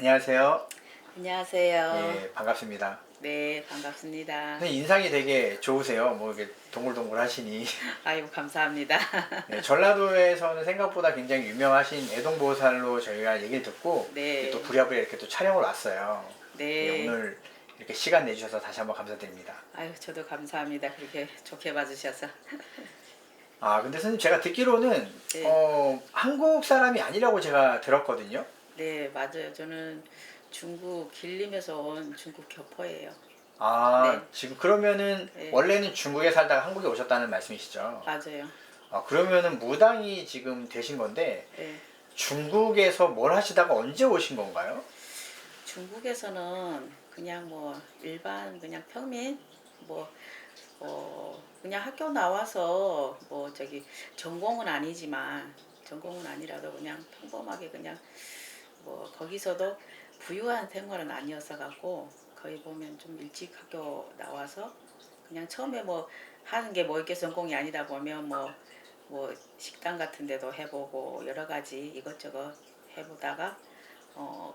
안녕하세요. 안녕하세요. 예, 반갑습니다. 네, 반갑습니다. 선생님 인상이 되게 좋으세요. 뭐 이렇게 동글동글 하시니. 아이고, 감사합니다. 네, 전라도에서는 생각보다 굉장히 유명하신 애동보살로 저희가 얘기를 듣고 또 네, 부랴부랴 이렇게 또 촬영을 왔어요. 예, 네. 오늘 이렇게 시간 내주셔서 다시 한번 감사드립니다. 아유, 저도 감사합니다. 그렇게 좋게 봐주셔서. 아, 근데 선생님 제가 듣기로는 네, 한국 사람이 아니라고 제가 들었거든요. 네, 맞아요. 저는 중국 길림에서 온 중국 교포예요. 아, 네, 지금 그러면은 네, 원래는 중국에 살다가 한국에 오셨다는 말씀이시죠? 맞아요. 아, 그러면은 무당이 지금 되신 건데 네, 중국에서 뭘 하시다가 언제 오신 건가요? 중국에서는 그냥 뭐 일반 그냥 평민 뭐 그냥 학교 나와서 뭐 저기 전공은 아니지만 전공은 아니라도 그냥 평범하게 그냥 뭐 거기서도 부유한 생활은 아니었어 갖고 거의 보면 좀 일찍 학교 나와서 그냥 처음에 뭐 하는 게 뭐 이렇게 전공이 아니다 보면 뭐 식당 같은 데도 해보고 여러 가지 이것저것 해보다가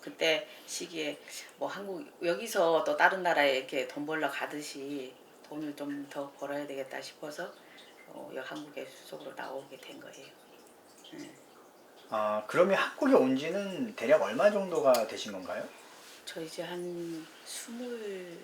그때 시기에 뭐 한국 여기서 또 다른 나라에 이렇게 돈 벌러 가듯이 돈을 좀 더 벌어야 되겠다 싶어서 여기 한국에 수속으로 나오게 된 거예요. 음. 아, 그러면 한국에 온 지는 대략 얼마 정도가 되신 건가요? 저 이제 한 스물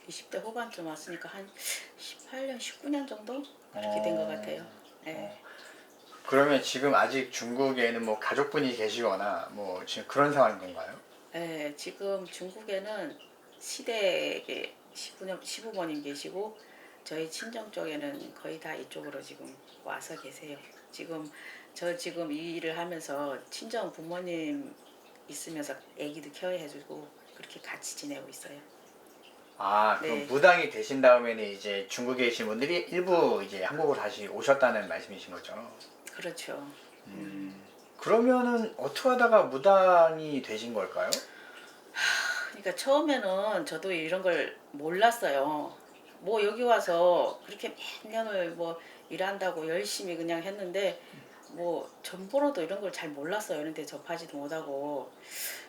20대 후반쯤 왔으니까 한 18년, 19년 정도 그렇게 된 것 같아요. 네. 어, 그러면 지금 아직 중국에는 뭐 가족분이 계시거나 뭐 지금 그런 상황인 건가요? 네, 지금 중국에는 시댁에 시부모님 계시고 저희 친정 쪽에는 거의 다 이쪽으로 지금 와서 계세요. 지금 이 일을 하면서 친정 부모님 있으면서 아기도 케어해주고 그렇게 같이 지내고 있어요. 아, 그럼 네, 무당이 되신 다음에는 이제 중국에 계신 분들이 일부 이제 한국으로 다시 오셨다는 말씀이신 거죠? 그렇죠. 그러면은 어떻게 하다가 무당이 되신 걸까요? 그러니까 처음에는 저도 이런 걸 몰랐어요. 뭐 여기 와서 그렇게 몇 년을 뭐 일한다고 열심히 그냥 했는데 뭐 점포로도 이런 걸 잘 몰랐어요. 이런 데 접하지도 못하고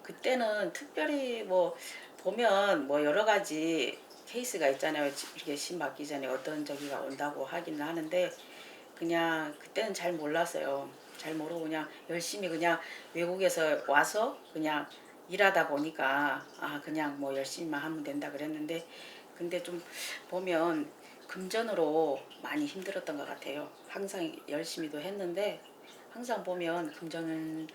그때는 특별히 뭐 보면 뭐 여러 가지 케이스가 있잖아요. 이렇게 신 받기 전에 어떤 저기가 온다고 하기는 하는데 그냥 그때는 잘 몰랐어요. 잘 모르고 그냥 열심히 그냥 외국에서 와서 그냥 일하다 보니까 아 그냥 뭐 열심히만 하면 된다 그랬는데 근데 좀 보면 금전으로 많이 힘들었던 것 같아요. 항상 열심히도 했는데 항상 보면 금전은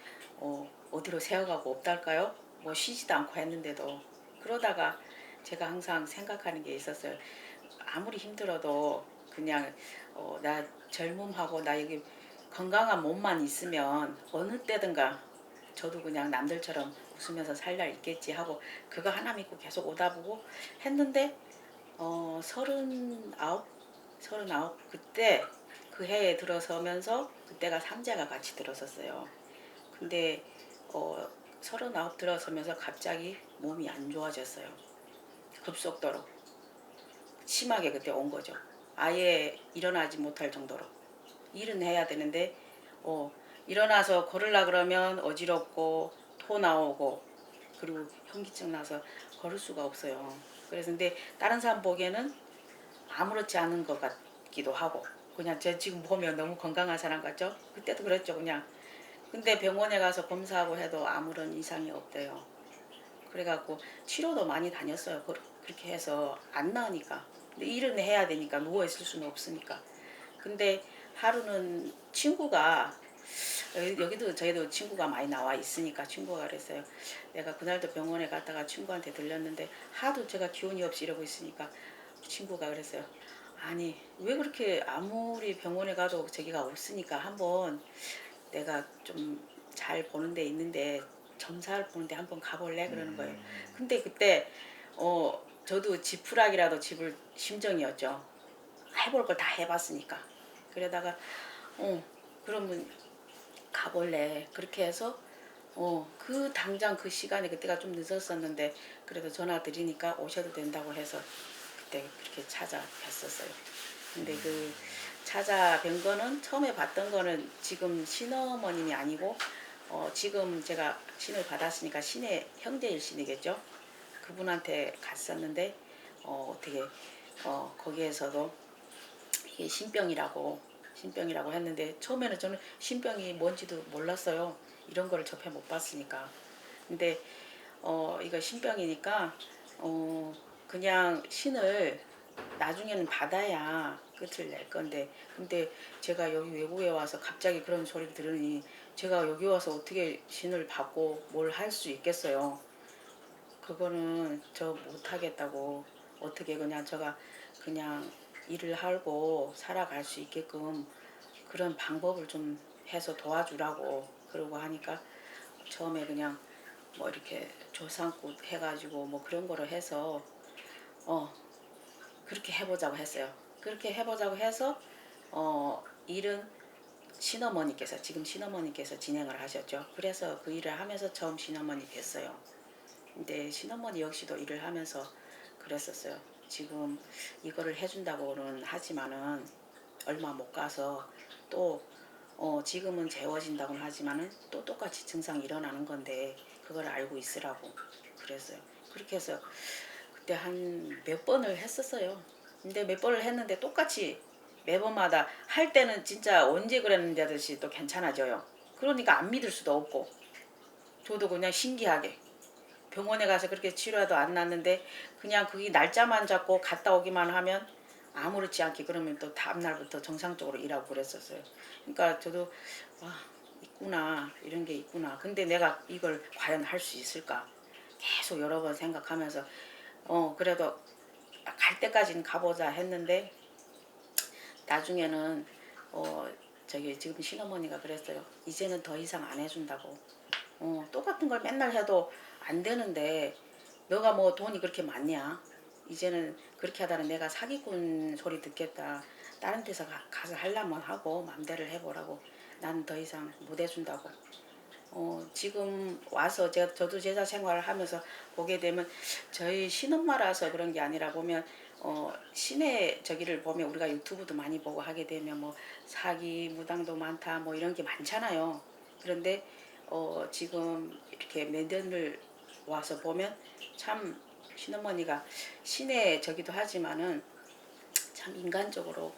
어디로 새어가고 없달까요? 뭐 쉬지도 않고 했는데도 그러다가 제가 항상 생각하는 게 있었어요. 아무리 힘들어도 그냥 나 젊음하고 나 여기 건강한 몸만 있으면 어느 때든가 저도 그냥 남들처럼 웃으면서 살 날 있겠지 하고 그거 하나 믿고 계속 오다 보고 했는데 39 그때 그 해에 들어서면서 그때가 삼재가 같이 들었었어요. 근데 39 들어서면서 갑자기 몸이 안 좋아졌어요. 급속도로 심하게 그때 온 거죠. 아예 일어나지 못할 정도로 일은 해야 되는데 어, 일어나서 걸으려 그러면 어지럽고 토 나오고 그리고 현기증 나서 걸을 수가 없어요. 그래서 근데 다른 사람 보기에는 아무렇지 않은 것 같기도 하고 그냥 저 지금 보면 너무 건강한 사람 같죠? 그때도 그랬죠 그냥. 근데 병원에 가서 검사하고 해도 아무런 이상이 없대요. 그래갖고 치료도 많이 다녔어요. 그렇게 해서 안 나으니까. 근데 일은 해야 되니까 누워 있을 수는 없으니까. 근데 하루는 친구가 여기도 저희도 친구가 많이 나와 있으니까 친구가 그랬어요. 내가 그날도 병원에 갔다가 친구한테 들렸는데 하도 제가 기운이 없이 이러고 있으니까 친구가 그랬어요. 아니 왜 그렇게 아무리 병원에 가도 저기가 없으니까 한번 내가 좀 잘 보는 데 있는데 점사를 보는데 한번 가볼래 그러는 거예요. 근데 그때 저도 지푸라기라도 집을 심정이었죠. 해볼 걸 다 해봤으니까. 그러다가 어 그러면 가볼래 그렇게 해서 그 당장 그 시간에 그때가 좀 늦었었는데 그래도 전화 드리니까 오셔도 된다고 해서 그때 그렇게 찾아뵀었어요. 근데 그 찾아뵌 거는 처음에 봤던 거는 지금 신어머님이 아니고 지금 제가 신을 받았으니까 신의 형제일 신이겠죠. 그분한테 갔었는데 어떻게 거기에서도 이게 신병이라고 했는데 처음에는 저는 신병이 뭔지도 몰랐어요. 이런 거를 접해 못 봤으니까. 근데 이거 신병이니까 그냥 신을 나중에는 받아야 끝을 낼 건데, 근데 제가 여기 외국에 와서 갑자기 그런 소리를 들으니 제가 여기 와서 어떻게 신을 받고 뭘 할 수 있겠어요. 그거는 저 못하겠다고. 어떻게 그냥 제가 그냥 일을 하고 살아갈 수 있게끔 그런 방법을 좀 해서 도와주라고 그러고 하니까 처음에 그냥 뭐 이렇게 조상꽃 해가지고 뭐 그런 거를 해서 그렇게 해보자고 했어요. 그렇게 해보자고 해서 일은 지금 신어머니께서 진행을 하셨죠. 그래서 그 일을 하면서 처음 신어머니 뵀어요. 근데 신어머니 역시도 일을 하면서 그랬었어요. 지금 이거를 해준다고는 하지만은 얼마 못 가서 또 지금은 재워진다고는 하지만은 또 똑같이 증상이 일어나는 건데 그걸 알고 있으라고 그랬어요. 그렇게 해서 그때 한 몇 번을 했었어요. 근데 몇 번을 했는데 똑같이 매번마다 할 때는 진짜 언제 그랬는지 하듯이 또 괜찮아져요. 그러니까 안 믿을 수도 없고 저도 그냥 신기하게 병원에 가서 그렇게 치료해도 안 낫는데 그냥 그게 날짜만 잡고 갔다 오기만 하면 아무렇지 않게 그러면 또 다음날부터 정상적으로 일하고 그랬었어요. 그러니까 저도 있구나, 이런 게 있구나. 근데 내가 이걸 과연 할 수 있을까 계속 여러 번 생각하면서 그래도 갈 때까지는 가보자 했는데 나중에는 저기 지금 신어머니가 그랬어요. 이제는 더 이상 안 해준다고. 똑같은 걸 맨날 해도 안 되는데 너가 뭐 돈이 그렇게 많냐? 이제는 그렇게 하다는 내가 사기꾼 소리 듣겠다. 다른 데서 가서 하려면 하고 맘대로 해보라고. 난 더 이상 못 해준다고. 지금 와서 저도 제자 생활을 하면서 보게 되면 저희 신엄마라서 그런 게 아니라 보면 신의 저기를 보면 우리가 유튜브도 많이 보고 하게 되면 뭐 사기 무당도 많다 뭐 이런 게 많잖아요. 그런데 지금 이렇게 매년을 와서 보면 참 신어머니가 신의 저기도 하지만은 참 인간적으로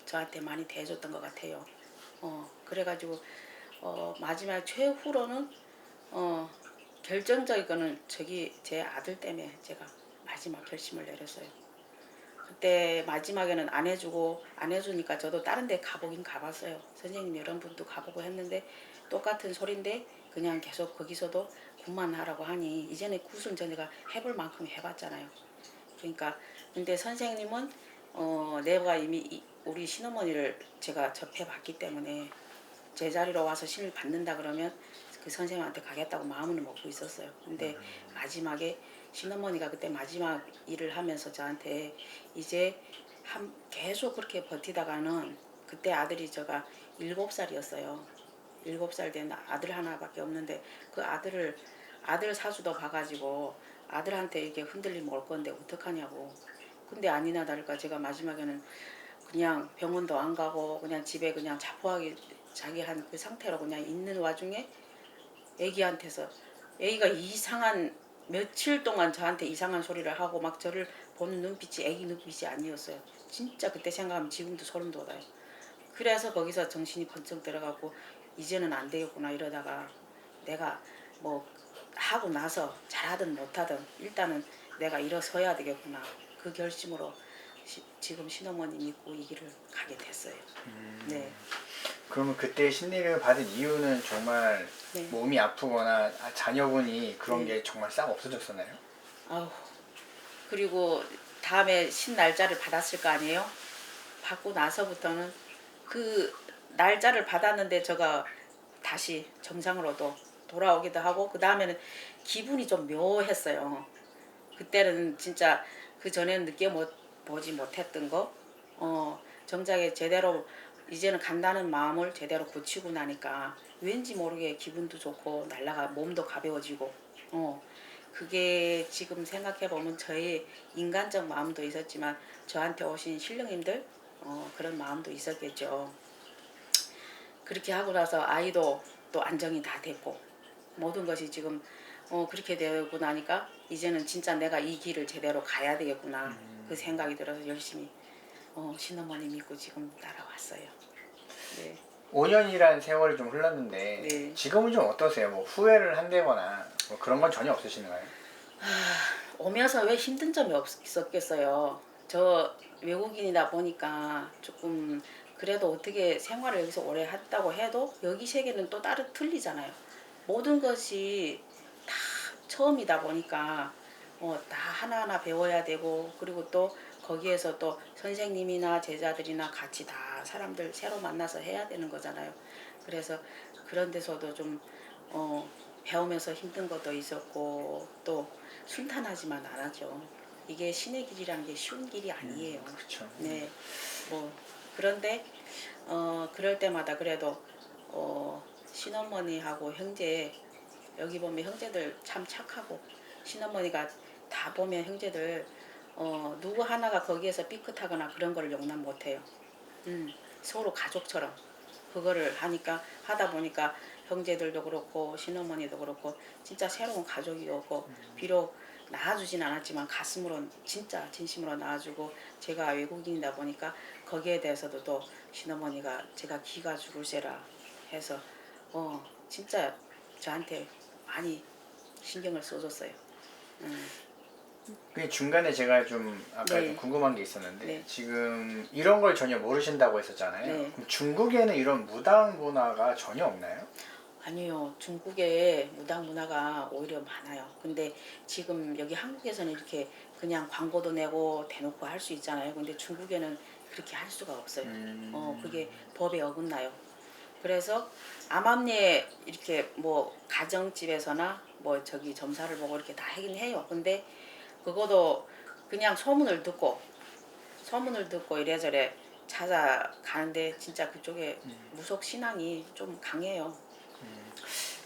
저한테 많이 대해줬던 것 같아요. 그래가지고 마지막 최후로는 결정적인 거는 저기 제 아들 때문에 제가 마지막 결심을 내렸어요. 그때 마지막에는 안 해주고 안 해주니까 저도 다른 데 가보긴 가봤어요. 선생님 여러 분도 가보고 했는데 똑같은 소린데 그냥 계속 거기서도 굿만 하라고 하니 이제는 굿은 전에가 해볼 만큼 해봤잖아요. 그러니까 근데 선생님은 내가 이미 우리 신어머니를 제가 접해봤기 때문에 제 자리로 와서 신을 받는다 그러면 그 선생님한테 가겠다고 마음은 먹고 있었어요. 근데 마지막에 신어머니가 그때 마지막 일을 하면서 저한테 이제 계속 그렇게 버티다가는 그때 아들이 제가 7살이었어요. 7살 된 아들 하나밖에 없는데 그 아들 사주도 봐가지고 아들한테 이렇게 흔들리면 올 건데 어떡하냐고. 근데 아니나 다를까 제가 마지막에는 그냥 병원도 안 가고 그냥 집에 그냥 자포하게 자기 한 그 상태로 그냥 있는 와중에 애기한테서 애기가 이상한 며칠 동안 저한테 이상한 소리를 하고 막 저를 보는 눈빛이 애기 눈빛이 아니었어요. 진짜 그때 생각하면 지금도 소름 돋아요. 그래서 거기서 정신이 번쩍 들어가고 이제는 안 되겠구나 이러다가 내가 뭐 하고 나서 잘하든 못하든 일단은 내가 일어서야 되겠구나. 그 결심으로 지금 신어머니 믿고 이 길을 가게 됐어요. 네. 그러면 그때 신내림을 받은 이유는 정말 네. 몸이 아프거나 자녀분이 그런 네. 게 정말 싹 없어졌었나요? 아우, 그리고 다음에 신 날짜를 받았을 거 아니에요? 받고 나서부터는 그 날짜를 받았는데 제가 다시 정상으로도 돌아오기도 하고 그 다음에는 기분이 좀 묘했어요. 그때는 진짜 그 전에는 보지 못했던 거 정작에 제대로 이제는 간다는 마음을 제대로 고치고 나니까 왠지 모르게 기분도 좋고 날라가 몸도 가벼워지고 그게 지금 생각해 보면 저의 인간적 마음도 있었지만 저한테 오신 신령님들 그런 마음도 있었겠죠. 그렇게 하고 나서 아이도 또 안정이 다 됐고 모든 것이 지금 그렇게 되고 나니까 이제는 진짜 내가 이 길을 제대로 가야 되겠구나 그 생각이 들어서 열심히 신어머니 믿고 지금 따라왔어요. 네. 5년이라는 세월이 좀 흘렀는데 네. 지금은 좀 어떠세요? 뭐 후회를 한다거나 뭐 그런 건 전혀 없으신가요? 오면서 왜 힘든 점이 없었겠어요. 저 외국인이다 보니까 조금 그래도 어떻게 생활을 여기서 오래 했다고 해도 여기 세계는 또 따로 틀리잖아요. 모든 것이 다 처음이다 보니까 다 하나하나 배워야 되고 그리고 또 거기에서 또 선생님이나 제자들이나 같이 다 사람들 새로 만나서 해야 되는 거잖아요. 그래서 그런 데서도 좀 배우면서 힘든 것도 있었고 또 순탄하지만 않았죠. 이게 신의 길이라는 게 쉬운 길이 아니에요. 그렇죠. 네, 뭐 그런데 그럴 때마다 그래도 신어머니하고 형제 여기 보면 형제들 참 착하고 신어머니가 다 보면 형제들 누구 하나가 거기에서 삐끗하거나 그런 걸 용납 못해요. 서로 가족처럼 그거를 하다 보니까 형제들도 그렇고 신어머니도 그렇고 진짜 새로운 가족이었고 비록 낳아주진 않았지만 가슴으로 진짜 진심으로 낳아주고 제가 외국인이다 보니까 거기에 대해서도 또 신어머니가 제가 기가 죽을세라 해서 진짜 저한테 많이 신경을 써줬어요. 그 중간에 제가 좀 아까 네. 좀 궁금한 게 있었는데 네. 지금 이런 걸 전혀 모르신다고 했었잖아요. 네. 그럼 중국에는 이런 무당 문화가 전혀 없나요? 아니요. 중국에 무당 문화가 오히려 많아요. 근데 지금 여기 한국에서는 이렇게 그냥 광고도 내고 대놓고 할 수 있잖아요. 근데 중국에는 그렇게 할 수가 없어요. 그게 법에 어긋나요. 그래서 암암리에 이렇게 뭐 가정집에서나 뭐 저기 점사를 보고 이렇게 다 하긴 해요. 근데 그거도 그냥 소문을 듣고 이래저래 찾아가는데 진짜 그쪽에 무속 신앙이 좀 강해요.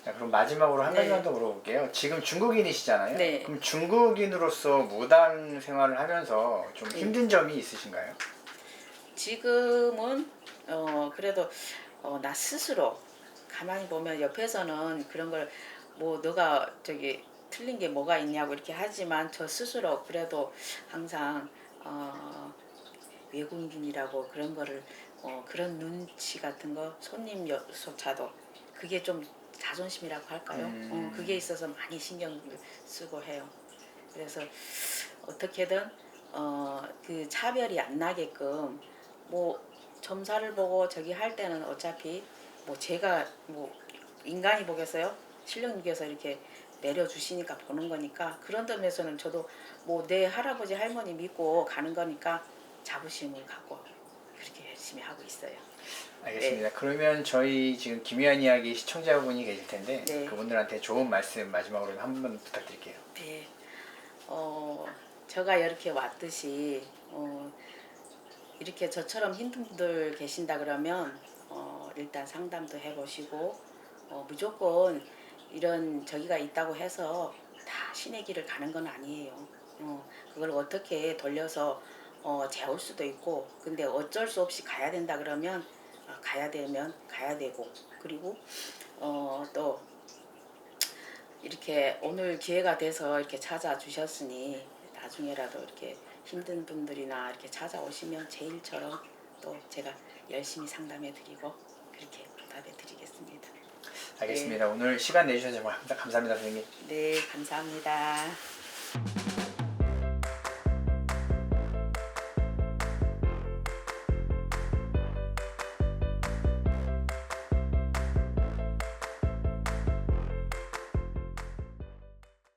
자, 그럼 마지막으로 한 네. 가지만 더 물어볼게요. 지금 중국인이시잖아요. 네. 그럼 중국인으로서 무당 생활을 하면서 좀 네. 힘든 점이 있으신가요? 지금은 그래도 나 스스로 가만히 보면 옆에서는 그런 걸 뭐 너가 저기 틀린 게 뭐가 있냐고 이렇게 하지만 저 스스로 그래도 항상 외국인이라고 그런 거를 그런 눈치 같은 거 손님조차도 그게 좀 자존심이라고 할까요? 그게 있어서 많이 신경을 쓰고 해요. 그래서 어떻게든 그 차별이 안 나게끔 뭐 점사를 보고 저기 할 때는 어차피 뭐 제가 뭐 인간이 보겠어요? 신령님께서 이렇게 내려주시니까 보는 거니까 그런 점에서는 저도 뭐 내 할아버지 할머니 믿고 가는 거니까 자부심을 갖고 그렇게 열심히 하고 있어요. 알겠습니다. 그러면 저희 지금 김유한 이야기 시청자분이 계실 텐데 네. 그분들한테 좋은 말씀 마지막으로 한 번 부탁드릴게요. 네. 제가 이렇게 왔듯이 이렇게 저처럼 힘든 분들 계신다 그러면 일단 상담도 해보시고 무조건 이런 저기가 있다고 해서 다 신의 길을 가는 건 아니에요. 그걸 어떻게 돌려서 재울 수도 있고 근데 어쩔 수 없이 가야 된다 그러면 가야 되면 가야 되고 그리고 또 이렇게 오늘 기회가 돼서 이렇게 찾아주셨으니 나중에라도 이렇게 힘든 분들이나 이렇게 찾아오시면 제 일처럼 또 제가 열심히 상담해 드리고 그렇게 보답해 드리겠습니다. 알겠습니다. 오늘 시간 내주셔서 정말 감사합니다, 선생님. 네, 감사합니다.